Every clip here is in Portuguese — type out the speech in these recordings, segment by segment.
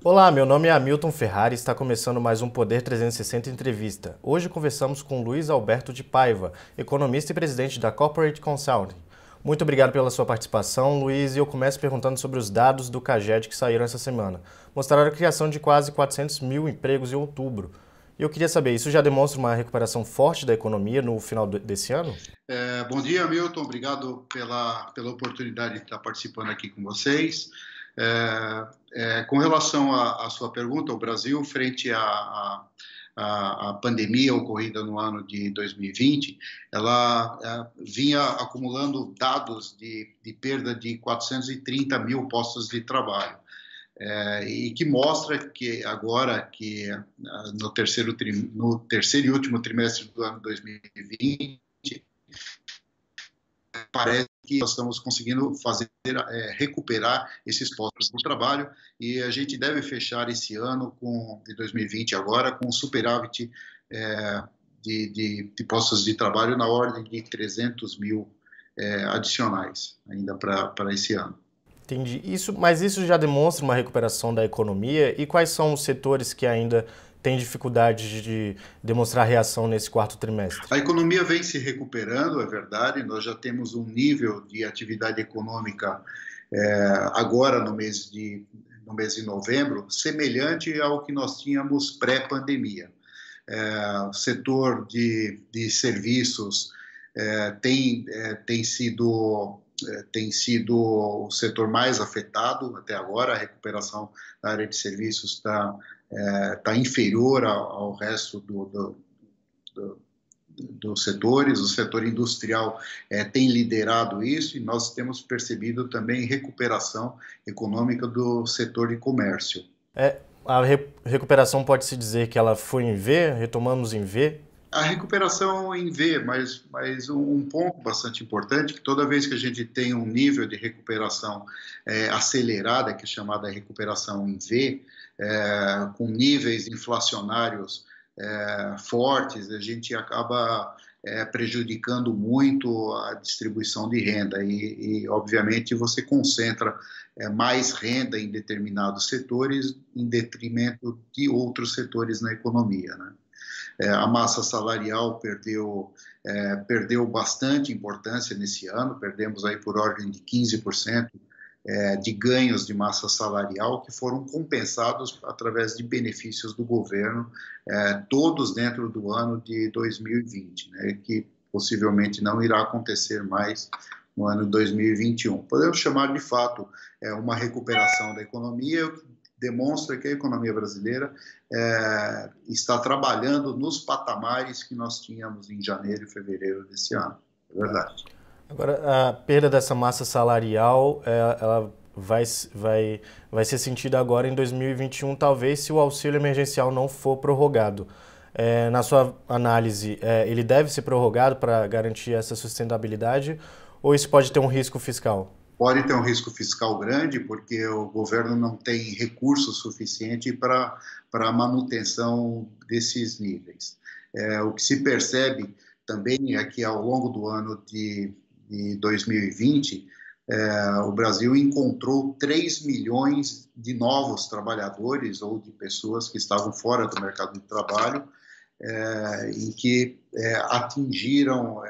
Olá, meu nome é Hamilton Ferrari e está começando mais um Poder 360 Entrevista. Hoje conversamos com Luiz Alberto de Paiva, economista e presidente da Corporate Consulting. Muito obrigado pela sua participação, Luiz, e eu começo perguntando sobre os dados do CAGED que saíram essa semana. Mostraram a criação de quase 400 mil empregos em outubro. E eu queria saber, isso já demonstra uma recuperação forte da economia no final desse ano? Bom dia, Milton. Obrigado pela oportunidade de estar participando aqui com vocês. Com relação à sua pergunta, o Brasil, frente à pandemia ocorrida no ano de 2020, ela vinha acumulando dados de perda de 430 mil postos de trabalho. E que mostra que agora, no terceiro e último trimestre do ano 2020, parece que nós estamos conseguindo recuperar esses postos de trabalho e a gente deve fechar esse ano de 2020 agora com um superávit de postos de trabalho na ordem de 300 mil adicionais ainda para esse ano. Entendi. Mas isso já demonstra uma recuperação da economia? E quais são os setores que ainda têm dificuldade de demonstrar reação nesse quarto trimestre? A economia vem se recuperando, é verdade. Nós já temos um nível de atividade econômica agora no mês de novembro semelhante ao que nós tínhamos pré-pandemia. O setor de serviços tem sido o setor mais afetado até agora. A recuperação da área de serviços está inferior ao resto dos setores. O setor industrial tem liderado isso e nós temos percebido também recuperação econômica do setor de comércio. A recuperação pode-se dizer que ela foi em V, retomamos em V? A recuperação em V, mas um ponto bastante importante, que toda vez que a gente tem um nível de recuperação acelerada, que é chamada recuperação em V, com níveis inflacionários fortes, a gente acaba prejudicando muito a distribuição de renda e obviamente, você concentra mais renda em determinados setores em detrimento de outros setores na economia, né? A massa salarial perdeu bastante importância nesse ano, perdemos aí por ordem de 15% de ganhos de massa salarial que foram compensados através de benefícios do governo, todos dentro do ano de 2020, né, que possivelmente não irá acontecer mais no ano de 2021. Podemos chamar de fato uma recuperação da economia, demonstra que a economia brasileira está trabalhando nos patamares que nós tínhamos em janeiro e fevereiro desse ano. É verdade. Agora, a perda dessa massa salarial, ela vai ser sentida agora em 2021, talvez, se o auxílio emergencial não for prorrogado. Na sua análise, ele deve ser prorrogado para garantir essa sustentabilidade ou isso pode ter um risco fiscal? Pode ter um risco fiscal grande, porque o governo não tem recurso suficiente para a manutenção desses níveis. O que se percebe também é que ao longo do ano de 2020, o Brasil encontrou 3 milhões de novos trabalhadores ou de pessoas que estavam fora do mercado de trabalho e que atingiram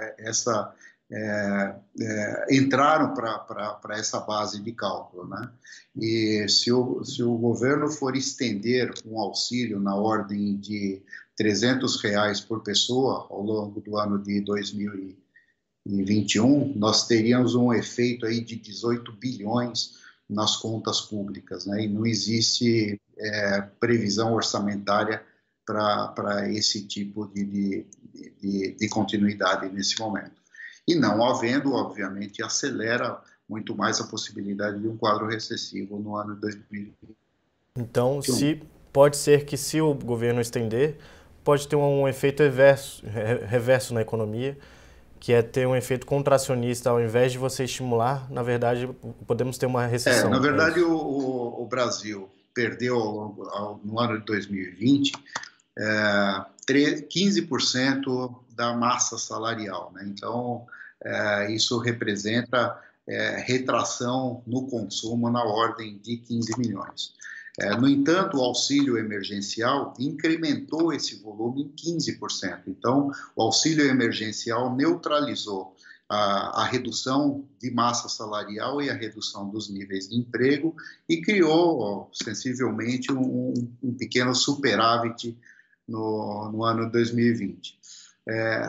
entraram para essa base de cálculo, né? E se o governo for estender um auxílio na ordem de R$ 300 por pessoa ao longo do ano de 2021, nós teríamos um efeito aí de 18 bilhões nas contas públicas, né? E não existe previsão orçamentária para esse tipo de continuidade nesse momento. E não havendo, obviamente, acelera muito mais a possibilidade de um quadro recessivo no ano de 2021. Então, pode ser que se o governo estender, pode ter um efeito reverso na economia, que é ter um efeito contracionista, ao invés de você estimular, na verdade, podemos ter uma recessão. Na verdade, o Brasil perdeu no ano de 2020 15% da massa salarial, né? Então, isso representa retração no consumo na ordem de 15 milhões. No entanto, o auxílio emergencial incrementou esse volume em 15%. Então, o auxílio emergencial neutralizou a redução de massa salarial e a redução dos níveis de emprego e criou, sensivelmente, um pequeno superávit no ano 2020.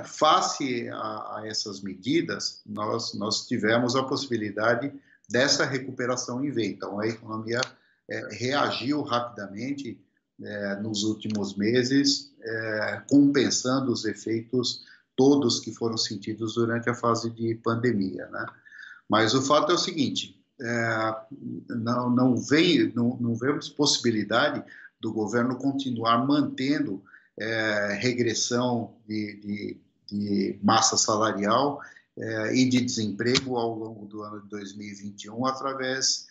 Face a essas medidas, nós tivemos a possibilidade dessa recuperação em V. Então, a economia reagiu rapidamente nos últimos meses, compensando os efeitos todos que foram sentidos durante a fase de pandemia, né? Mas o fato é o seguinte, não vemos possibilidade do governo continuar mantendo regressão de massa salarial e de desemprego ao longo do ano de 2021 através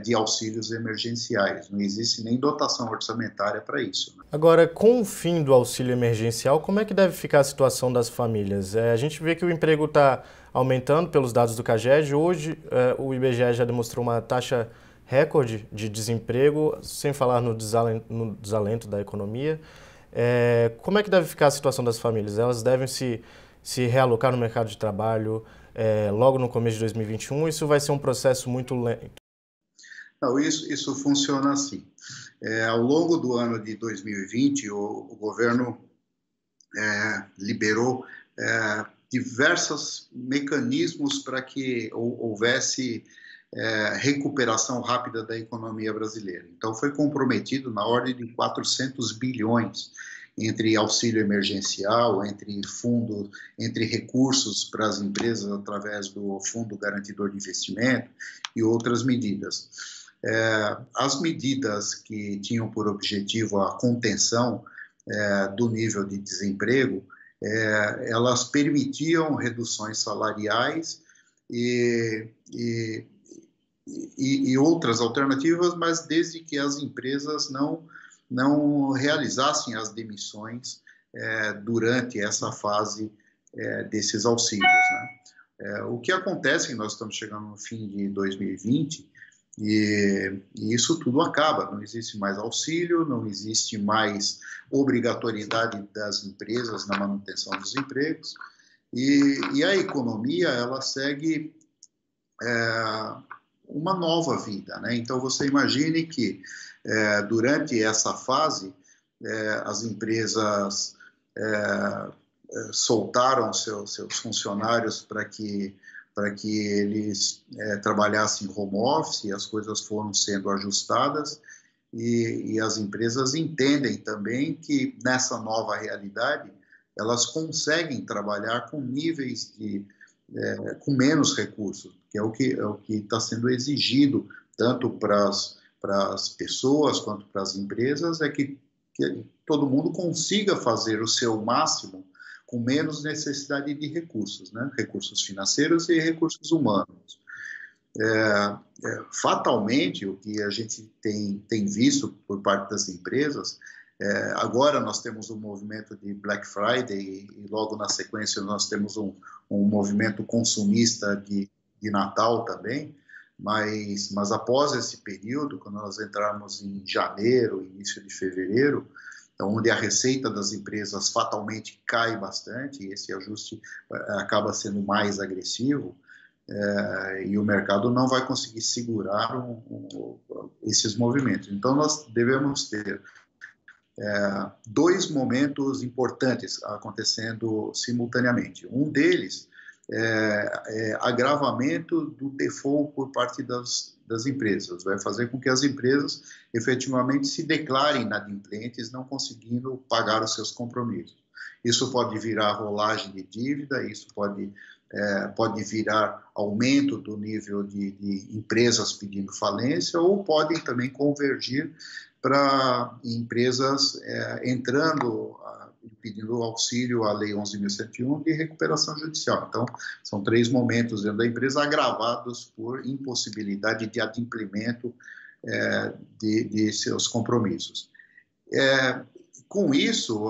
de auxílios emergenciais. Não existe nem dotação orçamentária para isso, né? Agora, com o fim do auxílio emergencial, como é que deve ficar a situação das famílias? A gente vê que o emprego está aumentando pelos dados do CAGED. Hoje, o IBGE já demonstrou uma taxa recorde de desemprego, sem falar no desalento da economia. Como é que deve ficar a situação das famílias? Elas devem se realocar no mercado de trabalho logo no começo de 2021? Isso vai ser um processo muito lento? Não, isso funciona assim. Ao longo do ano de 2020, o governo liberou diversos mecanismos para que houvesse recuperação rápida da economia brasileira. Então, foi comprometido na ordem de 400 bilhões entre auxílio emergencial, entre recursos para as empresas através do Fundo Garantidor de Investimento e outras medidas. As medidas que tinham por objetivo a contenção do nível de desemprego, elas permitiam reduções salariais e outras alternativas, mas desde que as empresas não realizassem as demissões durante essa fase desses auxílios, né? O que acontece é que nós estamos chegando no fim de 2020 e isso tudo acaba, não existe mais auxílio, não existe mais obrigatoriedade das empresas na manutenção dos empregos e a economia ela segue uma nova vida, né? Então você imagine que durante essa fase as empresas soltaram seus funcionários para que eles trabalhassem home office, as coisas foram sendo ajustadas e as empresas entendem também que nessa nova realidade elas conseguem trabalhar com níveis com menos recursos, que é o que está sendo exigido tanto para as pessoas quanto para as empresas, que todo mundo consiga fazer o seu máximo com menos necessidade de recursos, né? Recursos financeiros e recursos humanos. Fatalmente, o que a gente tem visto por parte das empresas, agora nós temos um movimento de Black Friday e logo na sequência nós temos um movimento consumista de Natal também, mas após esse período, quando nós entrarmos em janeiro, início de fevereiro, onde a receita das empresas fatalmente cai bastante, e esse ajuste acaba sendo mais agressivo, e o mercado não vai conseguir segurar esses movimentos. Então, nós devemos ter dois momentos importantes acontecendo simultaneamente. Um deles é agravamento do default por parte das empresas. Vai fazer com que as empresas efetivamente se declarem inadimplentes, não conseguindo pagar os seus compromissos. Isso pode virar rolagem de dívida, isso pode virar aumento do nível de empresas pedindo falência, ou podem também convergir para empresas entrando pedindo auxílio à Lei 11.101 de recuperação judicial. Então, são três momentos dentro da empresa agravados por impossibilidade de adimplemento de seus compromissos. Com isso,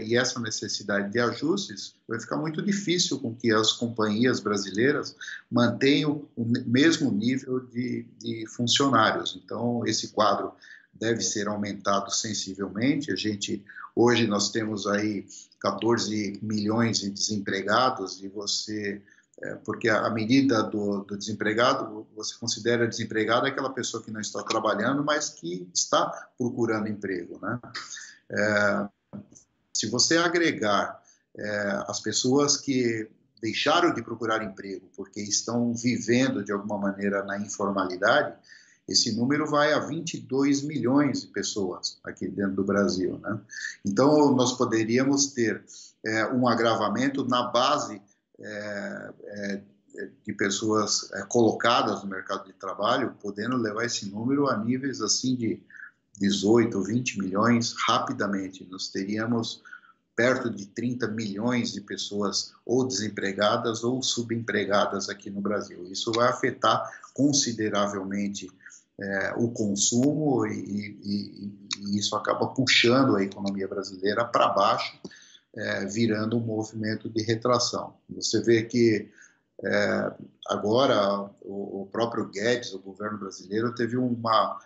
e essa necessidade de ajustes, vai ficar muito difícil com que as companhias brasileiras mantenham o mesmo nível de funcionários. Então, esse quadro deve ser aumentado sensivelmente. Hoje nós temos aí 14 milhões de desempregados porque a medida do desempregado, você considera desempregado aquela pessoa que não está trabalhando, mas que está procurando emprego, né? Se você agregar as pessoas que deixaram de procurar emprego porque estão vivendo de alguma maneira na informalidade, esse número vai a 22 milhões de pessoas aqui dentro do Brasil, né? Então, nós poderíamos ter um agravamento na base de pessoas colocadas no mercado de trabalho, podendo levar esse número a níveis assim de 18, 20 milhões rapidamente. Nós teríamos perto de 30 milhões de pessoas ou desempregadas ou subempregadas aqui no Brasil. Isso vai afetar consideravelmente o consumo e isso acaba puxando a economia brasileira para baixo, virando um movimento de retração. Você vê que agora o próprio Guedes, o governo brasileiro, teve uma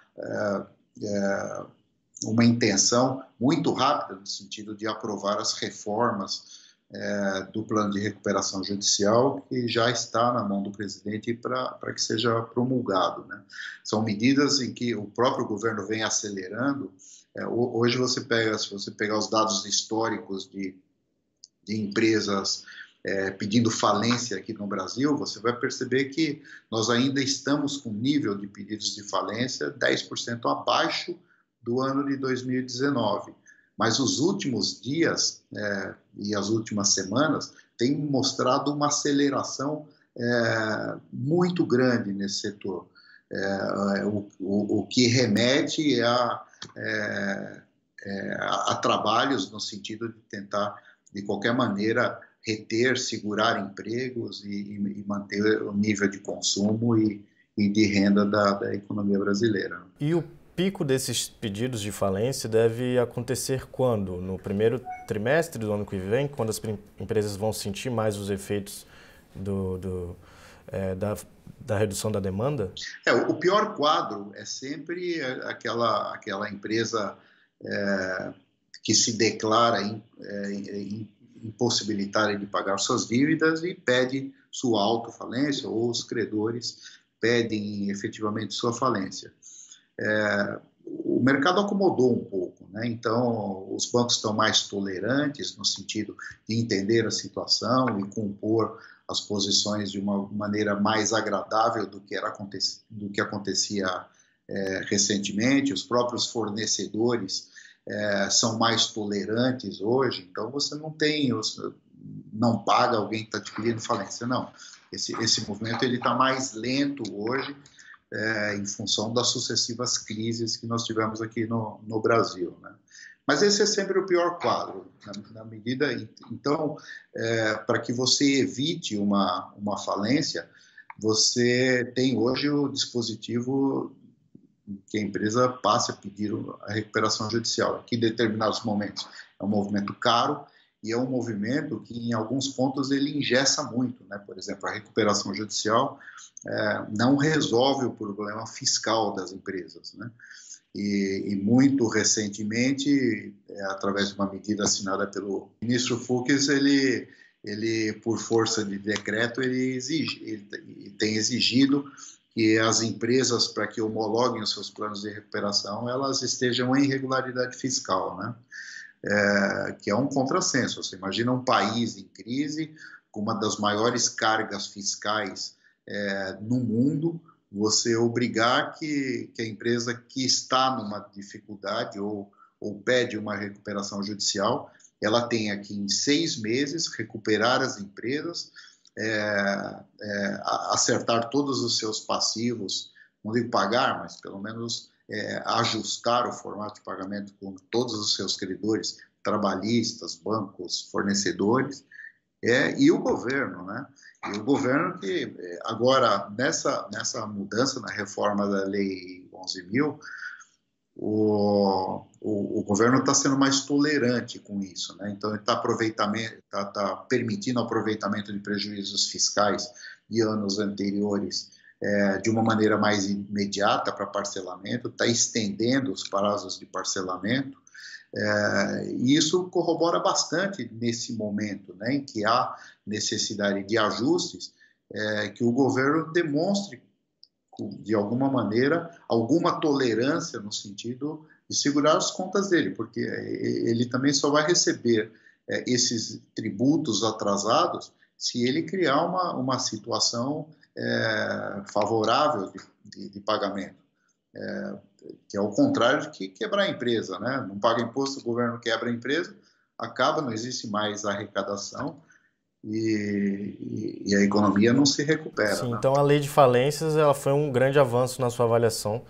intenção muito rápida no sentido de aprovar as reformas do plano de recuperação judicial, que já está na mão do presidente para que seja promulgado, né? São medidas em que o próprio governo vem acelerando. Hoje se você pegar os dados históricos de empresas pedindo falência aqui no Brasil, você vai perceber que nós ainda estamos com nível de pedidos de falência 10% abaixo do ano de 2019. Mas os últimos dias e as últimas semanas têm mostrado uma aceleração muito grande nesse setor, o que remete a trabalhos no sentido de tentar, de qualquer maneira, reter, segurar empregos e manter o nível de consumo e de renda da economia brasileira. E o pico desses pedidos de falência deve acontecer quando? No primeiro trimestre do ano que vem, quando as empresas vão sentir mais os efeitos da redução da demanda? O pior quadro é sempre aquela empresa que se declara impossibilitada de pagar suas dívidas e pede sua autofalência, ou os credores pedem efetivamente sua falência. O mercado acomodou um pouco, né? Então os bancos estão mais tolerantes no sentido de entender a situação e compor as posições de uma maneira mais agradável do que acontecia recentemente. Os próprios fornecedores são mais tolerantes hoje, então você não paga alguém que está te pedindo falência, não. Esse movimento está mais lento hoje, em função das sucessivas crises que nós tivemos aqui no Brasil, né? Mas esse é sempre o pior quadro, na medida... Então, para que você evite uma falência, você tem hoje o dispositivo que a empresa passe a pedir a recuperação judicial, que em determinados momentos é um movimento caro e é um movimento que, em alguns pontos, ele engessa muito, né? Por exemplo, a recuperação judicial não resolve o problema fiscal das empresas, né? E muito recentemente, através de uma medida assinada pelo ministro Fux, ele por força de decreto, ele tem exigido que as empresas, para que homologuem os seus planos de recuperação, elas estejam em regularidade fiscal, né? Que é um contrassenso. Você imagina um país em crise, com uma das maiores cargas fiscais no mundo, você obrigar que a empresa que está numa dificuldade ou pede uma recuperação judicial, ela tenha que, em 6 meses, recuperar as empresas, acertar todos os seus passivos, não digo pagar, mas pelo menos ajustar o formato de pagamento com todos os seus credores, trabalhistas, bancos, fornecedores, e o governo, né? E o governo que, agora, nessa mudança, na reforma da Lei 11.000, o governo está sendo mais tolerante com isso, né? Então, ele está permitindo o aproveitamento de prejuízos fiscais de anos anteriores de uma maneira mais imediata para parcelamento, está estendendo os prazos de parcelamento, e isso corrobora bastante nesse momento, né, em que há necessidade de ajustes, que o governo demonstre, de alguma maneira, alguma tolerância no sentido de segurar as contas dele, porque ele também só vai receber esses tributos atrasados se ele criar uma situação favorável de pagamento, que é o contrário de que quebrar a empresa, né? Não paga imposto, o governo quebra a empresa, acaba, não existe mais arrecadação e a economia não se recupera. Sim, Né? então a lei de falências ela foi um grande avanço na sua avaliação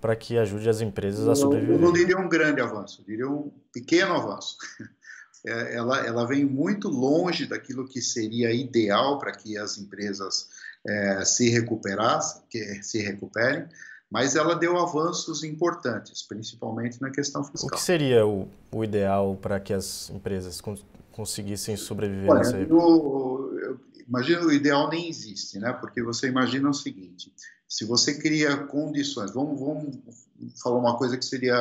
para que ajude as empresas a Eu não sobreviver. diria um grande avanço, eu diria um pequeno avanço. Ela vem muito longe daquilo que seria ideal para que as empresas se recuperassem, que se recuperem, mas ela deu avanços importantes, principalmente na questão O que fiscal. seria o ideal para que as empresas conseguissem sobreviver Olha, nessa época? eu imagino o ideal nem existe, né? Porque você imagina o seguinte: se você cria condições, vamos falar uma coisa que seria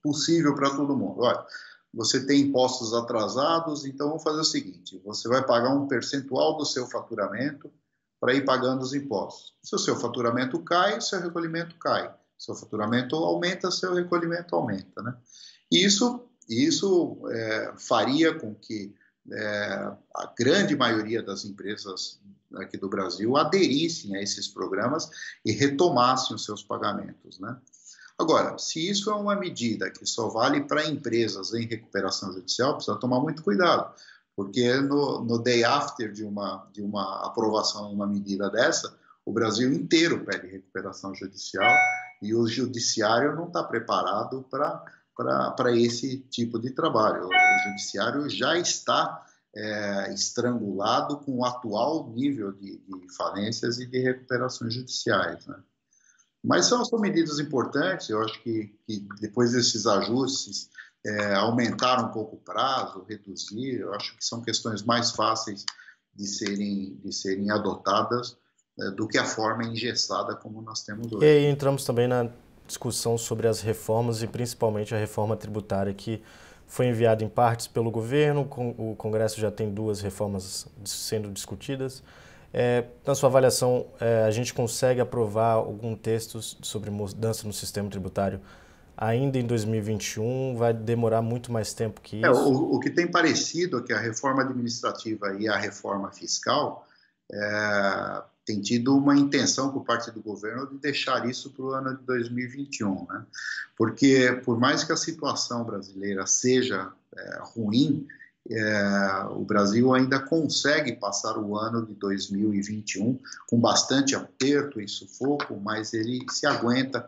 possível para todo mundo. Olha, você tem impostos atrasados, então vamos fazer o seguinte: você vai pagar um percentual do seu faturamento para ir pagando os impostos. Se o seu faturamento cai, seu recolhimento cai. Se o faturamento aumenta, seu recolhimento aumenta, né? Isso faria com que a grande maioria das empresas aqui do Brasil aderissem a esses programas e retomassem os seus pagamentos, né? Agora, se isso é uma medida que só vale para empresas em recuperação judicial, precisa tomar muito cuidado, porque no day after de uma aprovação de uma medida dessa, o Brasil inteiro pede recuperação judicial e o judiciário não está preparado para esse tipo de trabalho. O judiciário já está estrangulado com o atual nível de falências e de recuperações judiciais, né? Mas são medidas importantes, eu acho que depois desses ajustes, aumentar um pouco o prazo, reduzir, eu acho que são questões mais fáceis de serem adotadas do que a forma engessada como nós temos E hoje. aí entramos também na discussão sobre as reformas e principalmente a reforma tributária que foi enviada em partes pelo governo, o Congresso já tem 2 reformas sendo discutidas. Na sua avaliação, a gente consegue aprovar algum texto sobre mudança no sistema tributário ainda em 2021? Vai demorar muito mais tempo que isso? O que tem parecido é que a reforma administrativa e a reforma fiscal tem tido uma intenção por parte do governo de deixar isso para o ano de 2021, né? Porque por mais que a situação brasileira seja ruim, o Brasil ainda consegue passar o ano de 2021 com bastante aperto e sufoco, mas ele se aguenta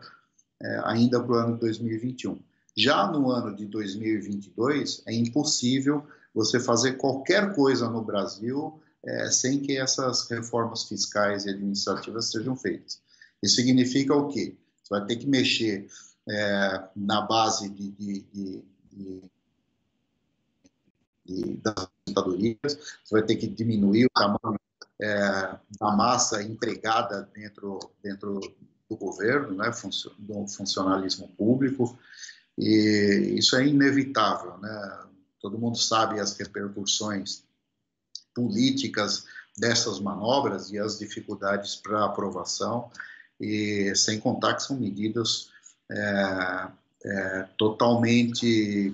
ainda para o ano de 2021. Já no ano de 2022, é impossível você fazer qualquer coisa no Brasil sem que essas reformas fiscais e administrativas sejam feitas. Isso significa o quê? Você vai ter que mexer na base das aposentadorias, você vai ter que diminuir o tamanho da massa empregada dentro do governo, né, do funcionalismo público, e isso é inevitável, né? Todo mundo sabe as repercussões políticas dessas manobras e as dificuldades para aprovação, e sem contar que são medidas totalmente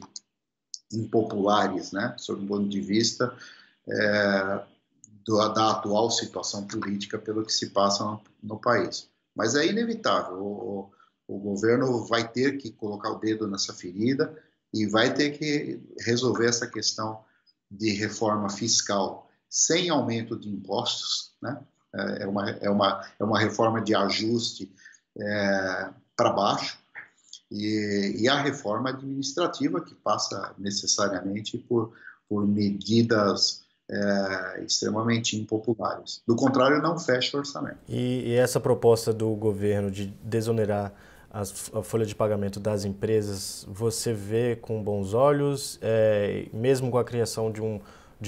impopulares, né, sob o ponto de vista da atual situação política pelo que se passa no país. Mas é inevitável, o governo vai ter que colocar o dedo nessa ferida e vai ter que resolver essa questão de reforma fiscal sem aumento de impostos, né? É uma reforma de ajuste para baixo, e a reforma administrativa, que passa necessariamente por medidas extremamente impopulares. Do contrário, não fecha o orçamento. E essa proposta do governo de desonerar a folha de pagamento das empresas, você vê com bons olhos, mesmo com a criação de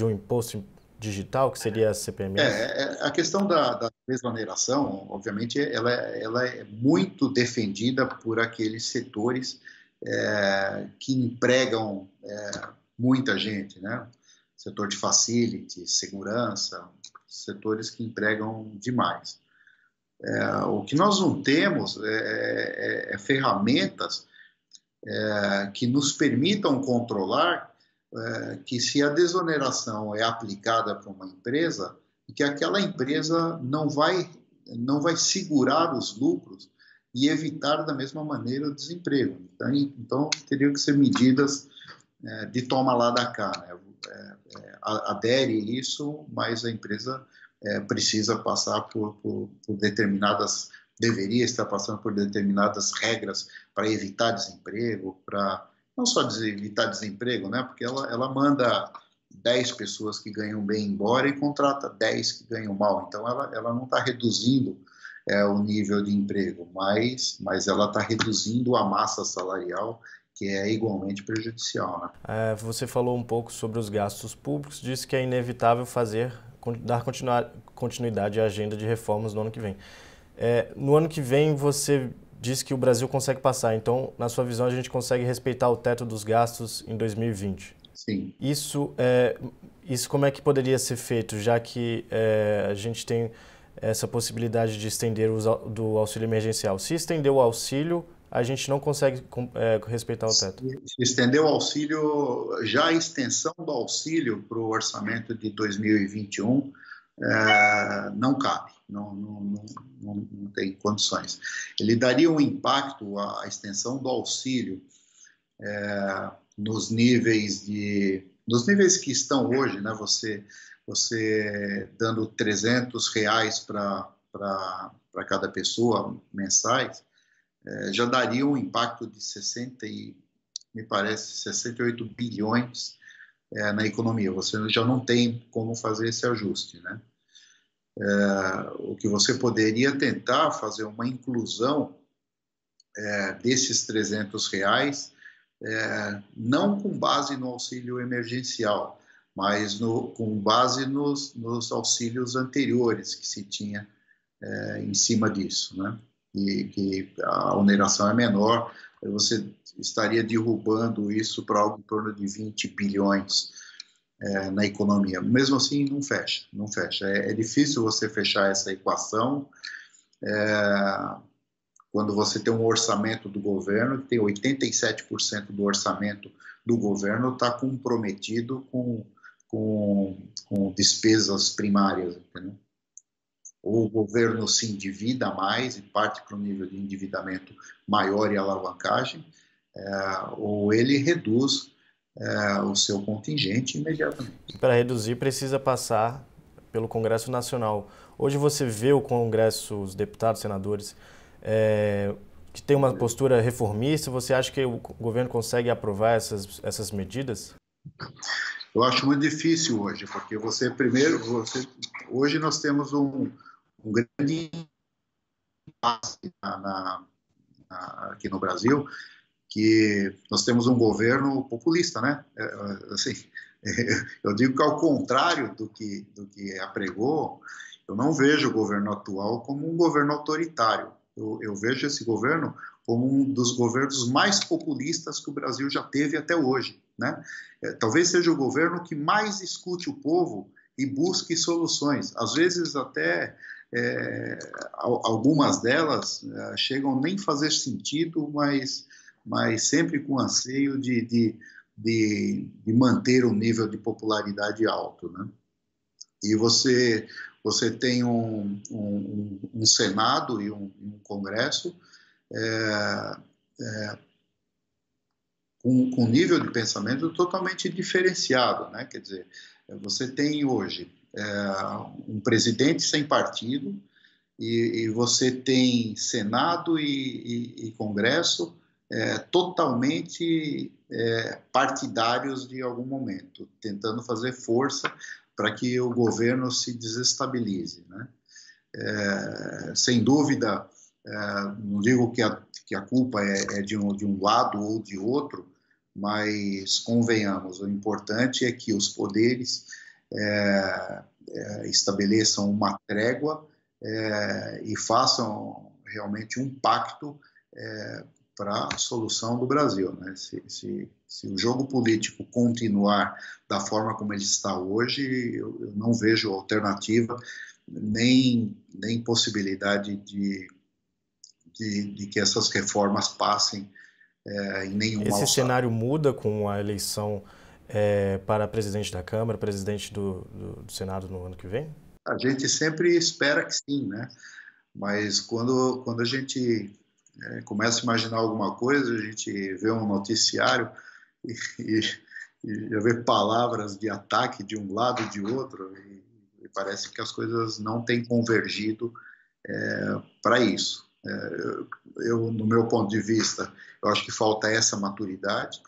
um imposto digital, que seria a CPMF? A questão da desoneração, obviamente, ela é muito defendida por aqueles setores que empregam muita gente, né? Setor de facility, segurança, setores que empregam demais. O que nós não temos é ferramentas que nos permitam controlar que se a desoneração é aplicada para uma empresa, que aquela empresa não vai segurar os lucros e evitar da mesma maneira o desemprego. Então teriam que ser medidas de toma lá da cá, né? Adere isso, mas a empresa precisa passar por determinadas, deveria estar passando por determinadas regras para evitar desemprego, para não só evitar desemprego, né? Porque ela manda 10 pessoas que ganham bem embora e contrata 10 que ganham mal. Então, ela não está reduzindo o nível de emprego, mas ela está reduzindo a massa salarial, que é igualmente prejudicial, né? Você falou um pouco sobre os gastos públicos, disse que é inevitável dar continuidade à agenda de reformas no ano que vem. No ano que vem, você disse que o Brasil consegue passar, então, na sua visão, a gente consegue respeitar o teto dos gastos em 2020? Sim. Isso como é que poderia ser feito, já que a gente tem essa possibilidade de estender do auxílio emergencial? Se estender o auxílio, a gente não consegue respeitar o teto. Se estender o auxílio, já a extensão do auxílio para o orçamento de 2021 não cabe, não tem condições. Ele daria um impacto, a extensão do auxílio, nos níveis que estão hoje, né? Você dando R$300 para cada pessoa mensais, já daria um impacto de 68 bilhões na economia. Você já não tem como fazer esse ajuste, né? O que você poderia tentar fazer uma inclusão desses R$300, não com base no auxílio emergencial, mas com base nos auxílios anteriores que se tinha em cima disso, né? E que a oneração é menor, você estaria derrubando isso para algo em torno de 20 bilhões na economia. Mesmo assim, não fecha. É difícil você fechar essa equação quando você tem um orçamento do governo, que tem 87% do orçamento do governo está comprometido com despesas primárias, entendeu? Ou o governo se endivida mais e parte para um nível de endividamento maior e alavancagem, ou ele reduz o seu contingente imediatamente. Para reduzir, precisa passar pelo Congresso Nacional. Hoje você vê o Congresso, os deputados, senadores, que tem uma postura reformista. Você acha que o governo consegue aprovar essas medidas? Eu acho muito difícil hoje, porque hoje nós temos um grande impasse aqui no Brasil, que nós temos um governo populista, né? Assim, eu digo que ao contrário do que apregou, eu não vejo o governo atual como um governo autoritário. Eu vejo esse governo como um dos governos mais populistas que o Brasil já teve até hoje, né? Talvez seja o governo que mais escute o povo e busque soluções. Às vezes até algumas delas chegam nem a fazer sentido, mas sempre com anseio de manter um nível de popularidade alto, né? E você tem um Senado e um Congresso com um nível de pensamento totalmente diferenciado, né? Quer dizer, você tem hoje um presidente sem partido e você tem Senado e Congresso totalmente partidários de algum momento, tentando fazer força para que o governo se desestabilize, né? Sem dúvida, não digo que a culpa é de um lado ou de outro, mas convenhamos, o importante é que os poderes estabeleçam uma trégua e façam realmente um pacto para a solução do Brasil, né? Se o jogo político continuar da forma como ele está hoje, eu não vejo alternativa nem possibilidade de que essas reformas passem em nenhuma Esse alçada. cenário muda com a eleição para presidente da Câmara, presidente do Senado no ano que vem? A gente sempre espera que sim, né? Mas quando a gente começa a imaginar alguma coisa, a gente vê um noticiário e já vê palavras de ataque de um lado e de outro, e parece que as coisas não têm convergido para isso. No meu ponto de vista, eu acho que falta essa maturidade.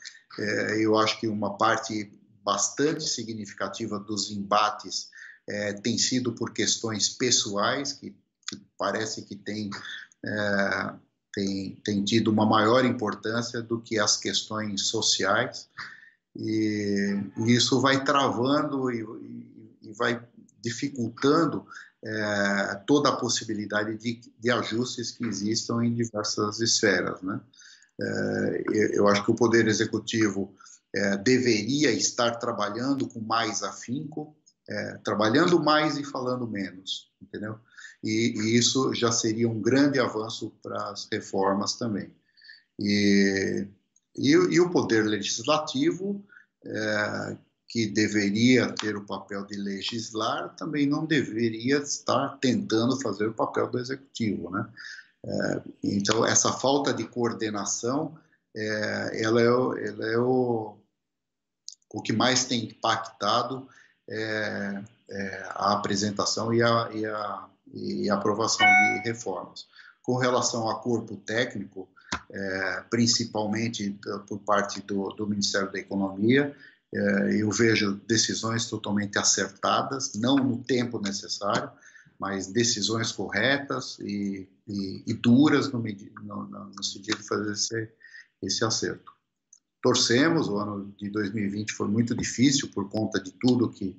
Eu acho que uma parte bastante significativa dos embates tem sido por questões pessoais, que parece que tem tido uma maior importância do que as questões sociais, e isso vai travando e vai dificultando toda a possibilidade de ajustes que existam em diversas esferas, né? Eu acho que o Poder Executivo deveria estar trabalhando com mais afinco, trabalhando mais e falando menos, entendeu? E isso já seria um grande avanço para as reformas também. E o Poder Legislativo, que deveria ter o papel de legislar, também não deveria estar tentando fazer o papel do Executivo, né? Então, essa falta de coordenação, ela é o que mais tem impactado a apresentação e a aprovação de reformas. Com relação a corpo técnico, principalmente por parte do Ministério da Economia, eu vejo decisões totalmente acertadas, não no tempo necessário, mas decisões corretas e duras no sentido de fazer esse acerto. Torcemos, o ano de 2020 foi muito difícil por conta de tudo que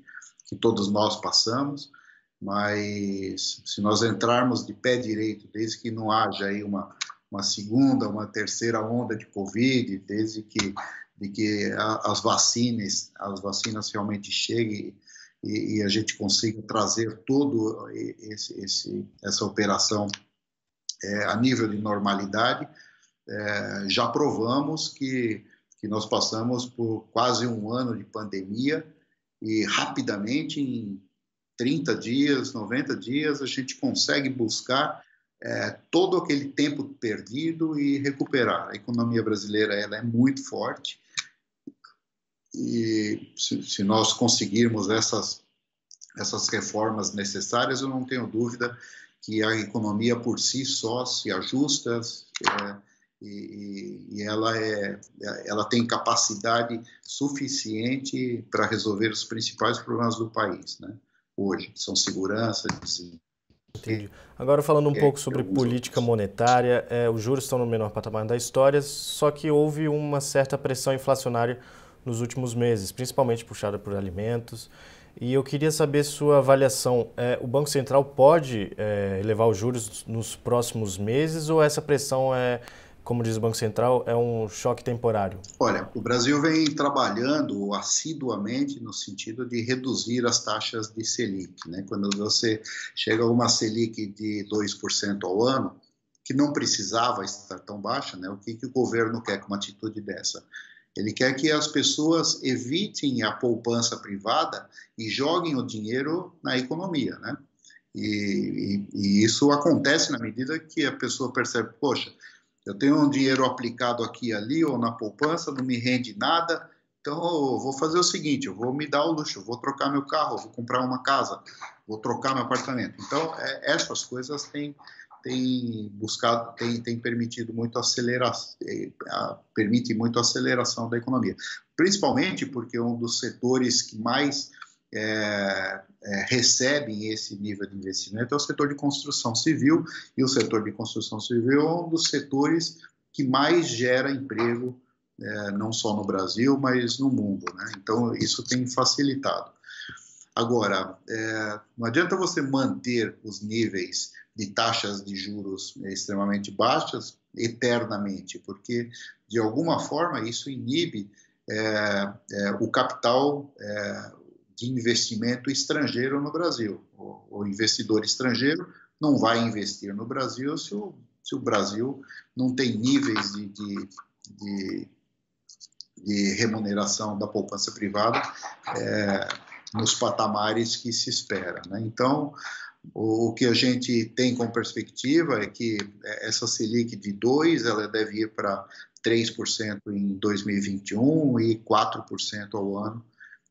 todos nós passamos, mas se nós entrarmos de pé direito, desde que não haja aí uma segunda, uma terceira onda de Covid, desde que as vacinas realmente cheguem e a gente consiga trazer todo essa operação a nível de normalidade, já provamos que nós passamos por quase um ano de pandemia e rapidamente, em 30 dias, 90 dias, a gente consegue buscar todo aquele tempo perdido e recuperar. A economia brasileira ela é muito forte e se nós conseguirmos essas reformas necessárias, eu não tenho dúvida que a economia por si só se ajusta e ela tem capacidade suficiente para resolver os principais problemas do país, né? Hoje, que são segurança, Entendi. Agora falando um pouco sobre política monetária, os juros estão no menor patamar da história, só que houve uma certa pressão inflacionária nos últimos meses, principalmente puxada por alimentos. E eu queria saber sua avaliação. O Banco Central pode elevar os juros nos próximos meses ou essa pressão como diz o Banco Central, é um choque temporário? Olha, o Brasil vem trabalhando assiduamente no sentido de reduzir as taxas de Selic, né? Quando você chega a uma Selic de 2% ao ano, que não precisava estar tão baixa, né? O que o governo quer com uma atitude dessa? Ele quer que as pessoas evitem a poupança privada e joguem o dinheiro na economia, né? E isso acontece na medida que a pessoa percebe, poxa, eu tenho um dinheiro aplicado aqui e ali ou na poupança, não me rende nada, então eu vou fazer o seguinte, eu vou me dar o luxo, eu vou trocar meu carro, eu vou comprar uma casa, vou trocar meu apartamento. Então, essas coisas têm permitido muito permite muito a aceleração da economia, principalmente porque um dos setores que mais recebem esse nível de investimento é o setor de construção civil, e o setor de construção civil é um dos setores que mais gera emprego, não só no Brasil, mas no mundo, né? Então, isso tem facilitado. Agora, não adianta você manter os níveis de taxas de juros extremamente baixas eternamente, porque, de alguma forma, isso inibe o capital de investimento estrangeiro no Brasil. O investidor estrangeiro não vai investir no Brasil se o Brasil não tem níveis de remuneração da poupança privada nos patamares que se espera, né? Então, o que a gente tem como perspectiva é que essa Selic de 2, ela deve ir para 3% em 2021 e 4% ao ano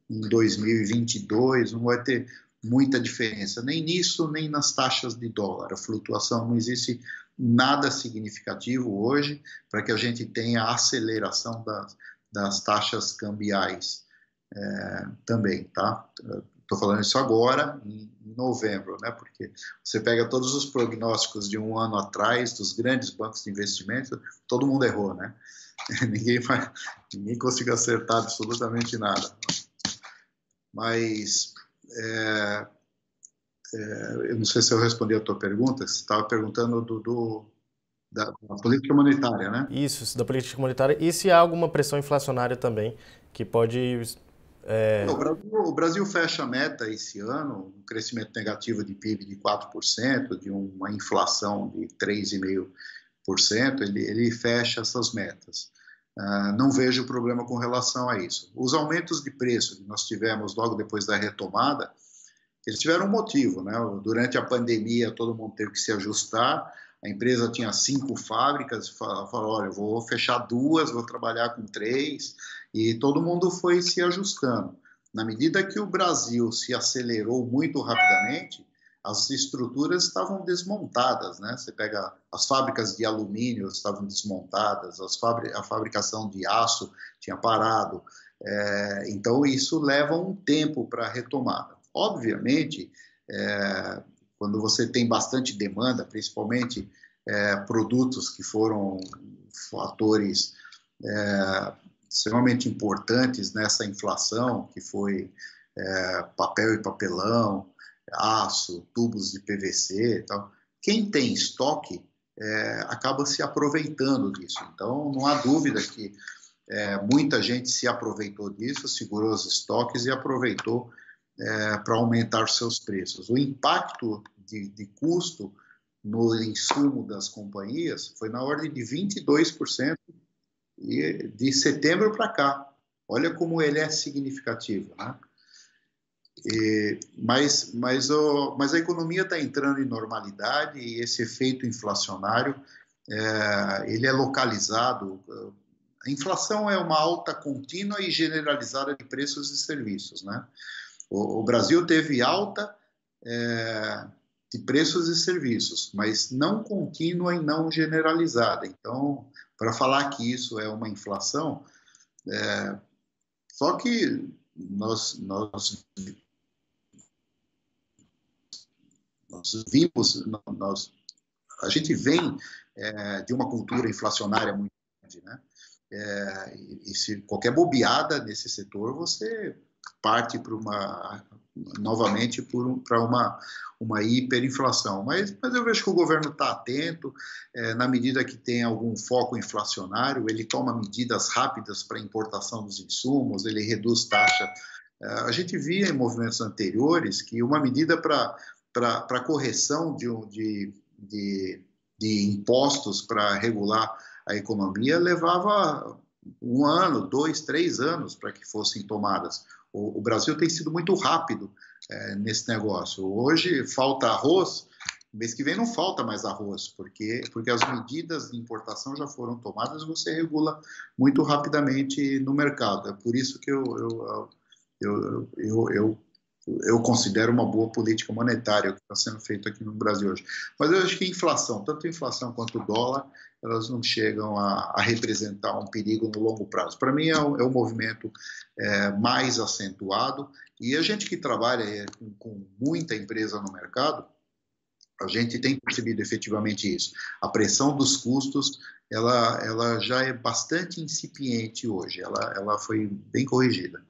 em 2022. Não vai ter muita diferença, nem nisso, nem nas taxas de dólar. A flutuação, não existe nada significativo hoje para que a gente tenha aceleração das taxas cambiais também, tá? Estou falando isso agora, em novembro, né? Porque você pega todos os prognósticos de um ano atrás dos grandes bancos de investimento, todo mundo errou, né? Ninguém conseguiu acertar absolutamente nada. Mas eu não sei se eu respondi a tua pergunta. Você estava perguntando da política monetária, né? Isso, da política monetária. E se há alguma pressão inflacionária também, que pode... O Brasil fecha a meta esse ano, um crescimento negativo de PIB de 4%, de uma inflação de 3,5%, ele fecha essas metas. Não vejo problema com relação a isso. Os aumentos de preço que nós tivemos logo depois da retomada, eles tiveram um motivo, né? Durante a pandemia, todo mundo teve que se ajustar. A empresa tinha 5 fábricas, falou, olha, eu vou fechar 2, vou trabalhar com 3, e todo mundo foi se ajustando. Na medida que o Brasil se acelerou muito rapidamente, as estruturas estavam desmontadas, né? Você pega as fábricas de alumínio estavam desmontadas, a fabricação de aço tinha parado, então isso leva um tempo para a retomada. Obviamente, quando você tem bastante demanda, principalmente produtos que foram fatores extremamente importantes nessa inflação, que foi papel e papelão, aço, tubos de PVC e tal. Quem tem estoque acaba se aproveitando disso. Então, não há dúvida que muita gente se aproveitou disso, segurou os estoques e aproveitou para aumentar os seus preços. O impacto de custo no insumo das companhias foi na ordem de 22% e de setembro para cá. Olha como ele é significativo, né? Mas a economia está entrando em normalidade e esse efeito inflacionário ele é localizado. A inflação é uma alta contínua e generalizada de preços e serviços, né? O Brasil teve alta de preços e serviços, mas não contínua e não generalizada. Então, para falar que isso é uma inflação, só que a gente vem de uma cultura inflacionária muito grande, né? E se qualquer bobeada nesse setor, você parte novamente para uma hiperinflação. Mas eu vejo que o governo está atento, na medida que tem algum foco inflacionário, ele toma medidas rápidas para a importação dos insumos, ele reduz taxa. A gente via em movimentos anteriores que uma medida para correção de impostos para regular a economia levava 1 ano, 2, 3 anos para que fossem tomadas. O Brasil tem sido muito rápido nesse negócio. Hoje falta arroz, mês que vem não falta mais arroz, porque as medidas de importação já foram tomadas e você regula muito rapidamente no mercado. É por isso que eu considero uma boa política monetária o que está sendo feito aqui no Brasil hoje. Mas eu acho que a inflação, tanto a inflação quanto o dólar, elas não chegam a representar um perigo no longo prazo. Para mim é um movimento mais acentuado, e a gente que trabalha com muita empresa no mercado, a gente tem percebido efetivamente isso. A pressão dos custos, ela já é bastante incipiente hoje, ela foi bem corrigida.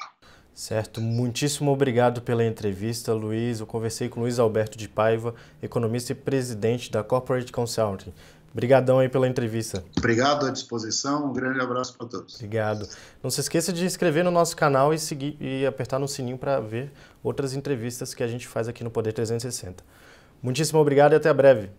Certo, muitíssimo obrigado pela entrevista, Luiz. Eu conversei com Luiz Alberto de Paiva, economista e presidente da Corporate Consulting. Obrigadão aí pela entrevista. Obrigado, à disposição. Um grande abraço para todos. Obrigado. Não se esqueça de se inscrever no nosso canal e seguir e apertar no sininho para ver outras entrevistas que a gente faz aqui no Poder 360. Muitíssimo obrigado e até breve.